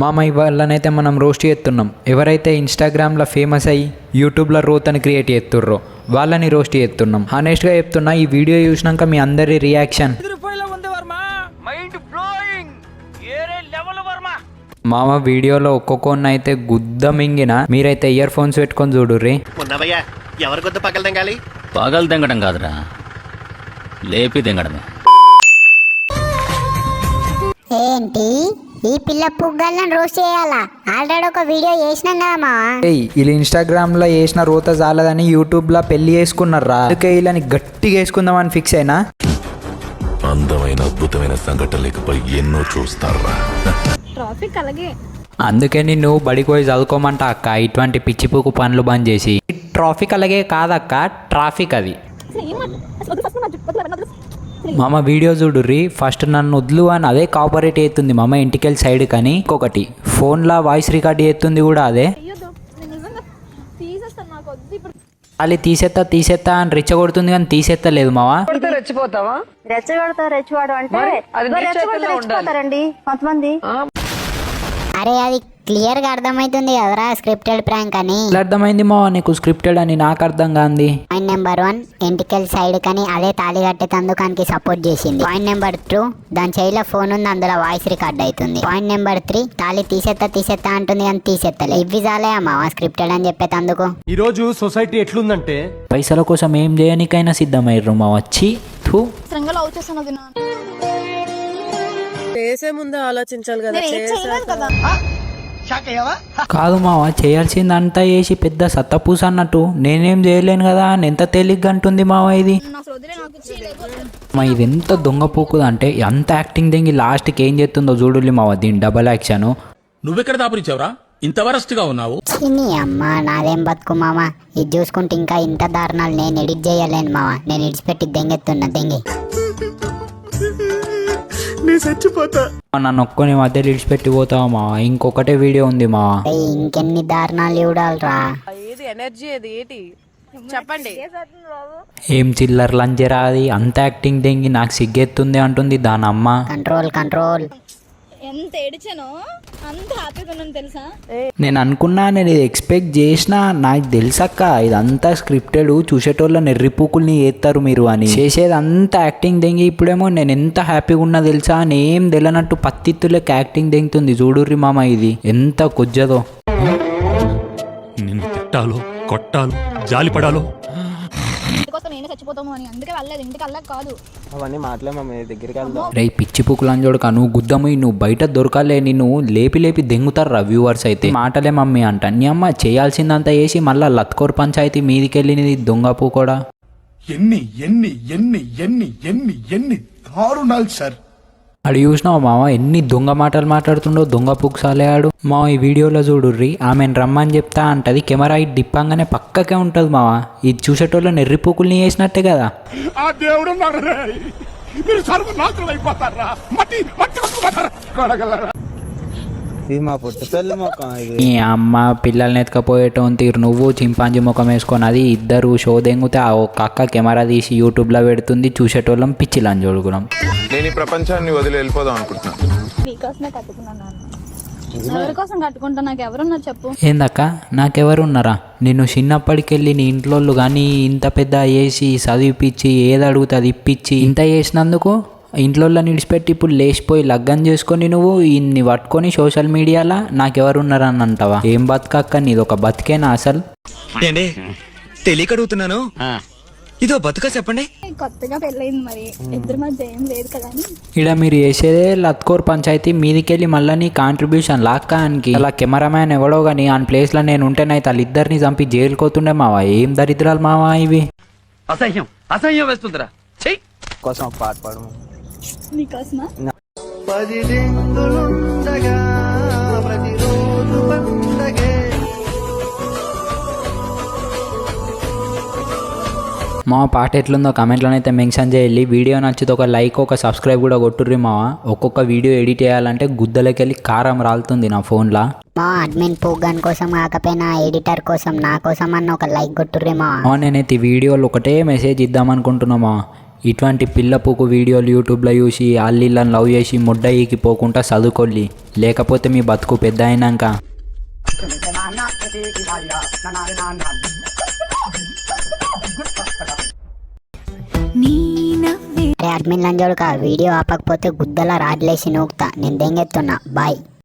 మామ ఇవాళనైతే మనం రోస్ట్ చేస్తున్నాం. ఎవరైతే ఇన్స్టాగ్రామ్లో ఫేమస్ అయ్యి యూట్యూబ్లో రోతని క్రియేట్ చేస్తుర్రో వాళ్ళని రోస్ట్ చేస్తున్నాం. హానెస్ట్గా చెప్తున్నా, ఈ వీడియో చూసినాక మీ అందరి రియాక్షన్ మామ వీడియోలో ఒక్కొక్కరిని అయితే గుద్ద మింగిన. మీరైతే ఇయర్ ఫోన్స్ పెట్టుకొని చూడుర్రి. ఎవరి కొద్ది పగలు తెంగాలి? పగలు తెంగడం కాదురా, లేపి తెంగడమే. ఏంటి ఈ పిల్ల పుగ్గలను రోస్ట్ చేయాలా? ఆల్రెడీ ఒక వీడియో చేసినాం కదా మావా. వీళ్ళు ఇన్స్టాగ్రామ్లో వేసిన రోత చాలదని యూట్యూబ్లో పెళ్లి చేసుకున్నారా. అందుకే వీళ్ళని గట్టిగా వేసుకుందామని ఫిక్స్ అయినా. అందమైన అద్భుతమైన సంఘటనలపై ఎన్నో చూస్తారా. ట్రాఫిక్ అలాగే. అందుకే నిన్ను బడికి పోయి చదువుకోమంట అక్క. ఇటువంటి పిచ్చిపుకు పనులు బంద్ చేసి. ట్రాఫిక్ అలాగే కాదక్క, ట్రాఫిక్ అది. మామ వీడియో చూడుర్రి. ఫస్ట్ నన్ను వద్దు అని అదే కాపరేట్ అవుతుంది మామ ఇంటికెళ్ళి సైడ్. కానీ ఇంకొకటి ఫోన్లో వాయిస్ రికార్డ్ చేస్తుంది కూడా అదే. అది తీసేస్తా అని రెచ్చగొడుతుంది కానీ తీసేస్తలేదు మావా. రెచ్చిపోతావా? రెచ్చవాడు అంటే రెచ్చిపోతారండి కొంతమంది. అరే అది క్లియర్ గా అర్థమైతుంది కదరా స్క్రిప్టెడ్ ప్రాంక్ అని. అర్థమైంది మావా నీకు స్క్రిప్టెడ్ అని? నాకు అర్థం కాంది. పాయింట్ నెంబర్ 1 ఇంటికెళ్ళి సైడ్ కానీ అదే తాళి కట్టేతందుకానికి సపోర్ట్ చేసింది. పాయింట్ నెంబర్ 2 దాని చెయ్యిలో ఫోన్ ఉంది, అందులో వాయిస్ రికార్డ్ అవుతుంది. పాయింట్ నెంబర్ 3 తాళి తీసేస్తా అంటుంది కానీ తీసేస్తలే. ఇవి చాలే మావా స్క్రిప్టెడ్ అని చెప్పేతందుకు. ఈ రోజు సొసైటీ ఎట్లుందంటే పైసల కోసం ఏం చేయనికైనా సిద్ధమయ్యారు మా వచ్చి. చేసే ముందే ఆలోచించాలి కదా. కాదు మావా, చేయాల్సిందంతా చేసి పెద్ద సత్తపూస అన్నట్టు నేనేం చేయలేను కదా అని ఎంత తేలిగ్గా అంటుంది మావా. ఇది ఇది ఎంత దొంగ పూకుదా అంటే ఎంత యాక్టింగ్ దింగి లాస్ట్కి ఏం చేస్తుందో చూడులి మావా. దీని డబల్ యాక్షన్. నువ్వెక్కడ దాపురించావురా? ఇంత వరస్ట్గా ఉన్నావు. చిన్ని అమ్మ నాదేం బతుకు మామ. ఇది చూసుకుంటే ఇంకా ఇంత దారుణాలు నేను ఎడిట్ చేయలేను మావా. నేను ఇడిచిపెట్టి దెంగెత్తున్నా దెంగి. నన్ను ఒక్కని మధ్యలో ఇడిచిపెట్టి పోతావా మావా? ఇంకొకటే వీడియో ఉంది మావా. ఇంకెన్ని దారుణాలు చూడాలరా. ఏది ఎనర్జీ అది ఏంటి చెప్పండి. ఏం చిల్లర లంజరా అది. అంత యాక్టింగ్ దెంగి నాకు సిగ్గెత్తుంది అంటుంది దాని అమ్మ. కంట్రోల్ ఎంత ఏడిచానో అంత హ్యాపీగా ఉన్నాను తెలుసా. నేను అనుకున్నా, నేను ఇది ఎక్స్పెక్ట్ చేసినా. నాకు తెలుసక్క ఇదంతా స్క్రిప్టెడ్, చూసేటోళ్ళ నెర్రిపూకుల్ని చేస్తారు మీరు అని. చేసేది అంతా యాక్టింగ్ దెంగి. ఇప్పుడేమో నేను ఎంత హ్యాపీగా ఉన్నా తెలుసా. నేనేం తెలియనట్టు పత్తిత్తులకి యాక్టింగ్ దెంగుతుంది. చూడుర్రి మామ ఇది ఎంత కొజ్జదో. నిన్ను తిట్టాలో కొట్టాలో జాలిపడాలో నేనే చచ్చిపోతాము అని అందుకే వెళ్ళలేదు. ఇంటికి వెళ్ళక కాదు అవన్నీ మాట్లాడే దగ్గరికి వెళ్దాం. రే పిచ్చి పుక్కులంజోడుక, నువ్వు గుద్దము నువ్వు బయట దొరకాలే. నిన్ను లేపి దెంగుతారు వ్యూవర్స్ అయితే. మాటలే మమ్మీ అంట. నీ అమ్మ చేయాల్సిందంతా చేసి మళ్ళా లత్కోర్ పంచాయతీ మీదికి వెళ్ళినది దొంగ పూ కూడా. ఎన్ని ఎన్ని ఎన్ని ఎన్ని ఎన్ని ఎన్ని దారుణాలు సార్. అడు చూసినావు మామ ఎన్ని దొంగ మాటలు మాట్లాడుతుండో. దొంగ పుక్సాలే ఆడు. మా ఈ వీడియోలో చూడుర్రి. ఆమెను రమ్మని చెప్తా అంటది. కెమెరా ఇటు డిప్పంగానే పక్కకే ఉంటుంది మావ. ఇది చూసేటోళ్ళు నెర్రి పూకుల్ని చేసినట్టే కదా. ఇది మా పుట్టుపల్లి ముఖం. ఈ అమ్మ పిల్లల్ని ఎత్తుకపోయేటోని తీరు నువ్వు చింపాంజీ ముఖం వేసుకొని. అది ఇద్దరు షో దెంగితే ఆ ఒక్క అక్క కెమెరా తీసి యూట్యూబ్లో పెడుతుంది. చూసేటోళ్ళం పిచ్చిలని చూడుకున్నాం. నేను ఈ ప్రపంచాన్ని వదిలి వెళ్ళిపోదాం అనుకుంటున్నాను. నీకోసమే కట్టుకున్నాను. ఎవరి కోసం కట్టుకుంటా? నాకు ఎవరున్నారు చెప్పు. ఏందక్క నాకెవరున్నారా? నిన్ను చిన్నప్పటికెళ్ళి నీ ఇంట్లో కానీ ఇంత పెద్ద వేసి చదివిపించి ఏది అడుగుతుంది అది ఇప్పించి ఇంత చేసినందుకు ఇంట్లో నిడిచిపెట్టి ఇప్పుడు లేచిపోయి లగ్గం చేసుకొని నువ్వు ఇన్ని పట్టుకొని సోషల్ మీడియాలో నాకెవరున్నారని అంటావా? ఏం బతుకక్క నీది? ఒక బతికేనా అసలు? తెలియక అడుగుతున్నాను, ఇదో బతుక చెప్పండి. కొత్తగా పెళ్ళయింది మరి ఇద్దరి మధ్య ఏం లేదు కదా. ఇక్కడ మీరు చేసేదే లత్కోర్ పంచాయతీ మీదికెళ్ళి మళ్ళీ నీ కాంట్రిబ్యూషన్ లాక్కానికి. అలా కెమెరామ్యాన్ ఎవడో కానీ ఆ ప్లేస్లో నేను ఉంటేనైతే వాళ్ళిద్దరిని చంపి జైలు కోతుండే మావా. ఏం దరిద్రాలు మావా ఇవి. అసహ్యం వేస్తుందిరా. చెయ్యి కోసం పాట పాడము. నీకోసమా? 10 దింగులుండగా ప్రతిరోజు పండగే. మా పాట ఎట్లుందో కామెంట్లోనైతే మెన్షన్ చేయాలి. వీడియో నచ్చితే ఒక లైక్ ఒక సబ్స్క్రైబ్ కూడా కొట్టుర్రి మావ. ఒక్కొక్క వీడియో ఎడిట్ చేయాలంటే గుద్దలకెళ్ళి కారం రాలుతుంది నా ఫోన్లో. మా అడ్మిన్ పూగాన్ కోసం కాకపోయినా ఎడిటర్ కోసం నా కోసం అన్న ఒక లైక్ కొట్టుర్రి మా. నేనైతే ఈ వీడియోలో ఒకటే మెసేజ్ ఇద్దామనుకుంటున్నామా. ఇటువంటి పిల్లపుకు వీడియోలు యూట్యూబ్లో చూసి అల్లిళ్ళని లవ్ చేసి ముడ్డయ్యకి పోకుండా చదువుకోల్లి, లేకపోతే మీ బతుకు పెద్ద అయినాక అడ్మిన్ లంజోడుక వీడియో ఆపకపోతే గుద్దల రాడ్లేసి నూకుతా. నేను దెంగెత్తున్నా. బాయ్.